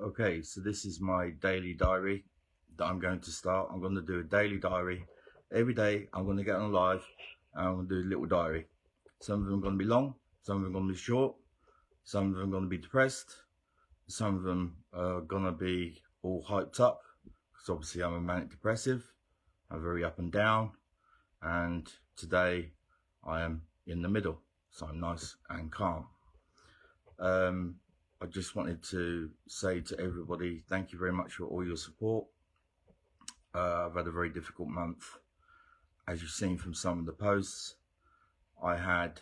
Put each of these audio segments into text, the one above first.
Okay, so this is my daily diary that I'm going to start. I'm going to do a daily diary. Every day I'm going to get on live and I'm going to do a little diary. Some of them are going to be long, some of them are going to be short, some of them are going to be depressed, some of them are going to be all hyped up because obviously I'm a manic depressive. I'm very up and down, and today I am in the middle, so I'm nice and calm. I just wanted to say to everybody, thank you very much for all your support. I've had a very difficult month. As you've seen from some of the posts, I had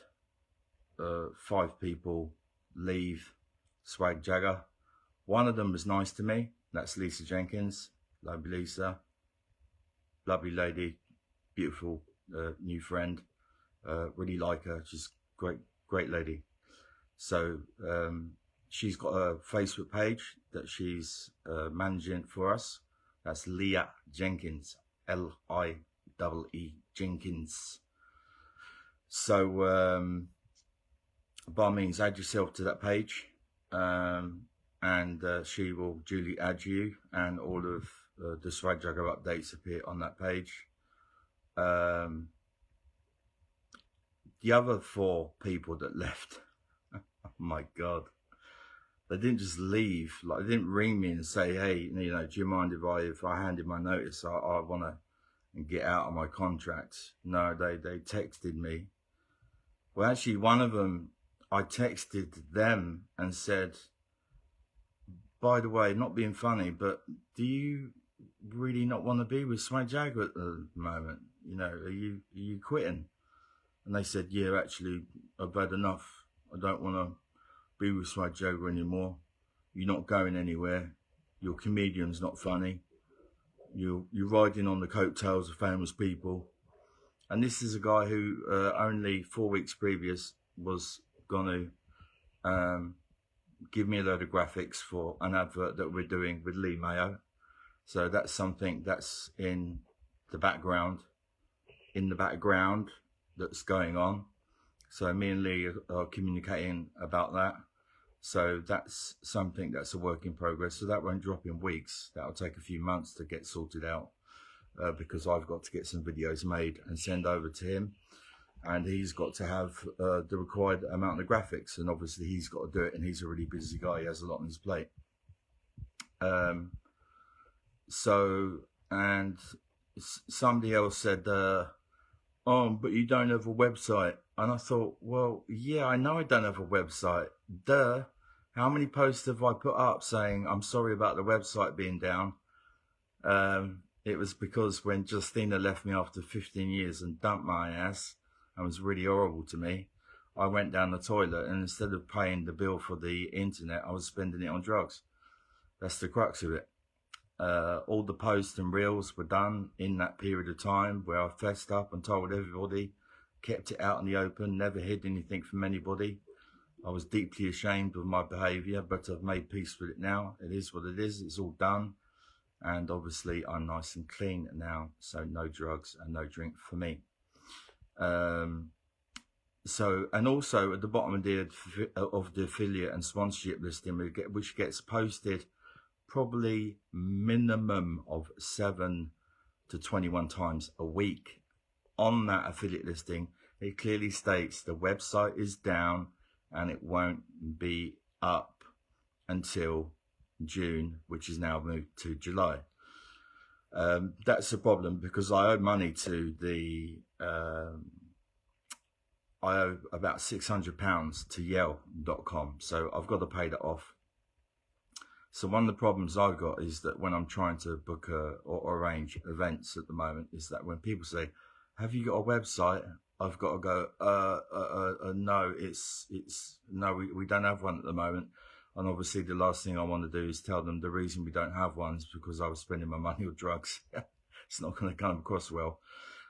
5 people leave Swag Jagger. One of them was nice to me. That's Lisa Jenkins. Lovely Lisa. Lovely lady. Beautiful new friend. Really like her. She's great lady. So she's got a Facebook page that she's managing for us. That's Leah Jenkins, L-I-E-E Jenkins. So by all means, add yourself to that page, and she will duly add you, and all of the Swag Jagger updates appear on that page. The other 4 people that left, oh my God, they didn't just leave. Like, they didn't ring me and say, hey, you know, do you mind if I handed my notice? I want to get out of my contract. No, they texted me. Well, actually, one of them, I texted them and said, by the way, not being funny, but do you really not want to be with Swag Jagger at the moment? You know, are you quitting? And they said, yeah, actually, I've had enough. I don't want to be with Swag Jagger anymore. You're not going anywhere. Your comedian's not funny. You're riding on the coattails of famous people. And this is a guy who only 4 weeks previous was going to give me a load of graphics for an advert that we're doing with Lee Mayo. So that's something that's in the background that's going on. So me and Lee are communicating about that. So that's something that's a work in progress. So that won't drop in weeks. That'll take a few months to get sorted out, because I've got to get some videos made and send over to him. And he's got to have the required amount of graphics. And obviously he's got to do it. And he's a really busy guy. He has a lot on his plate. And somebody else said, oh, but you don't have a website. And I thought, well, yeah, I know I don't have a website. Duh. How many posts have I put up saying I'm sorry about the website being down? It was because when Justina left me after 15 years and dumped my ass and was really horrible to me, I went down the toilet, and instead of paying the bill for the internet, I was spending it on drugs. That's the crux of it. All the posts and reels were done in that period of time where I fessed up and told everybody, kept it out in the open, never hid anything from anybody. I was deeply ashamed of my behaviour, but I've made peace with it now. It is what it is. It's all done. And obviously I'm nice and clean now, so no drugs and no drink for me. So, and also at the bottom of the affiliate and sponsorship listing, which gets posted probably minimum of 7 to 21 times a week. On that affiliate listing, it clearly states the website is down and it won't be up until June, which is now moved to July. That's a problem because I owe money to the I owe about £600 to Yale.com, so I've got to pay that off. So one of the problems I've got is that when I'm trying to book or arrange events at the moment, is that when people say, have you got a website? I've got to go, no, no, we don't have one at the moment. And obviously the last thing I want to do is tell them the reason we don't have one is because I was spending my money on drugs. It's not going to come across well.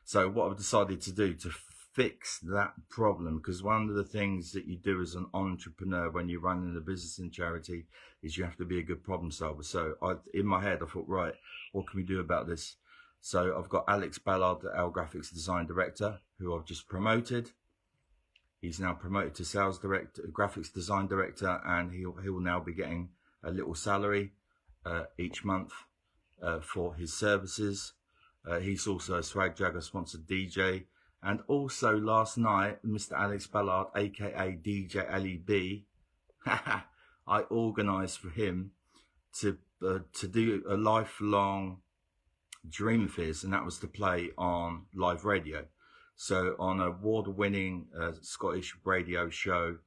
So what I've decided to do to fix that problem, because one of the things that you do as an entrepreneur when you're running a business and charity is you have to be a good problem solver. So in my head, I thought, right, what can we do about this? So I've got Alex Ballard, our graphics design director, who I've just promoted. He's now promoted to sales director, graphics design director, and he'll now be getting a little salary each month for his services. He's also a Swag Jagger sponsored DJ. And also last night, Mr. Alex Ballard, aka DJ Ali B, I organised for him to do a lifelong dream of his, and that was to play on live radio. So on a award-winning Scottish radio show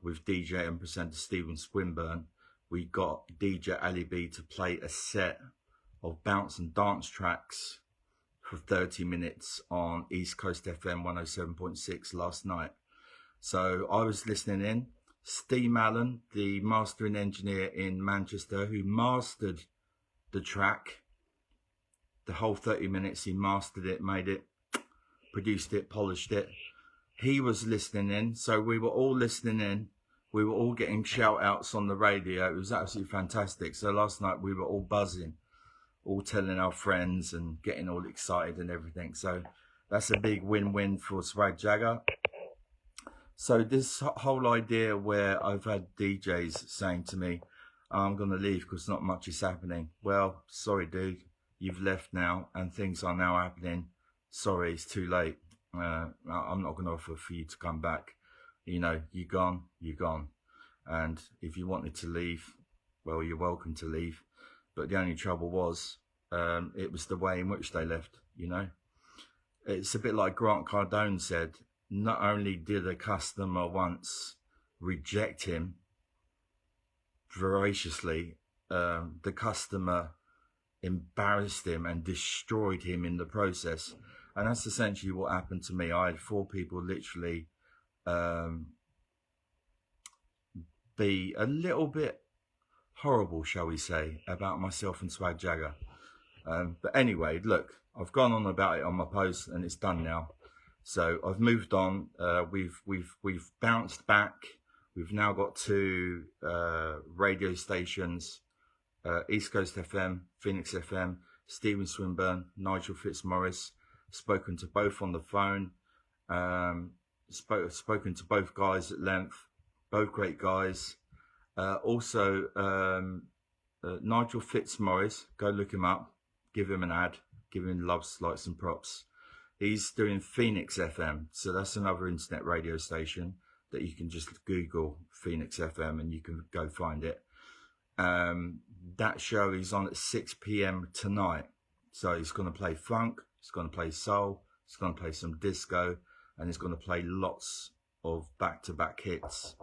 with DJ and presenter Stephen Swinburne, we got DJ Ali B to play a set of bounce and dance tracks for 30 minutes on East Coast FM 107.6 last night. So I was listening in. Steve Allen, the mastering engineer in Manchester, who mastered the track, the whole 30 minutes, he mastered it, made it, produced it, polished it. He was listening in, so we were all listening in. We were all getting shout outs on the radio. It was absolutely fantastic. So last night we were all buzzing, all telling our friends and getting all excited and everything. So that's a big win-win for Swag Jagger. So this whole idea where I've had DJs saying to me, I'm going to leave because not much is happening. Well, sorry, dude, you've left now and things are now happening. Sorry, it's too late. I'm not going to offer for you to come back. You know, you're gone, you're gone. And if you wanted to leave, well, you're welcome to leave. But the only trouble was, it was the way in which they left, you know. It's a bit like Grant Cardone said, not only did a customer once reject him voraciously, the customer embarrassed him and destroyed him in the process. And that's essentially what happened to me. I had 4 people literally be a little bit horrible, shall we say, about myself and Swag Jagger. But anyway, look, I've gone on about it on my post and it's done now. So I've moved on. We've bounced back. We've now got 2 radio stations, East Coast FM, Phoenix FM, Stephen Swinburne, Nigel Fitzmaurice. Spoken to both on the phone. Spoken to both guys at length. Both great guys. Also, Nigel Fitzmaurice, go look him up. Give him an ad. Give him loves, likes and props. He's doing Phoenix FM, so that's another internet radio station that you can just Google Phoenix FM and you can go find it. That show is on at 6 p.m. tonight. So he's going to play funk, he's going to play soul, he's going to play some disco, and he's going to play lots of back-to-back hits.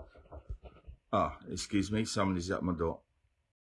Excuse me, somebody's at my door.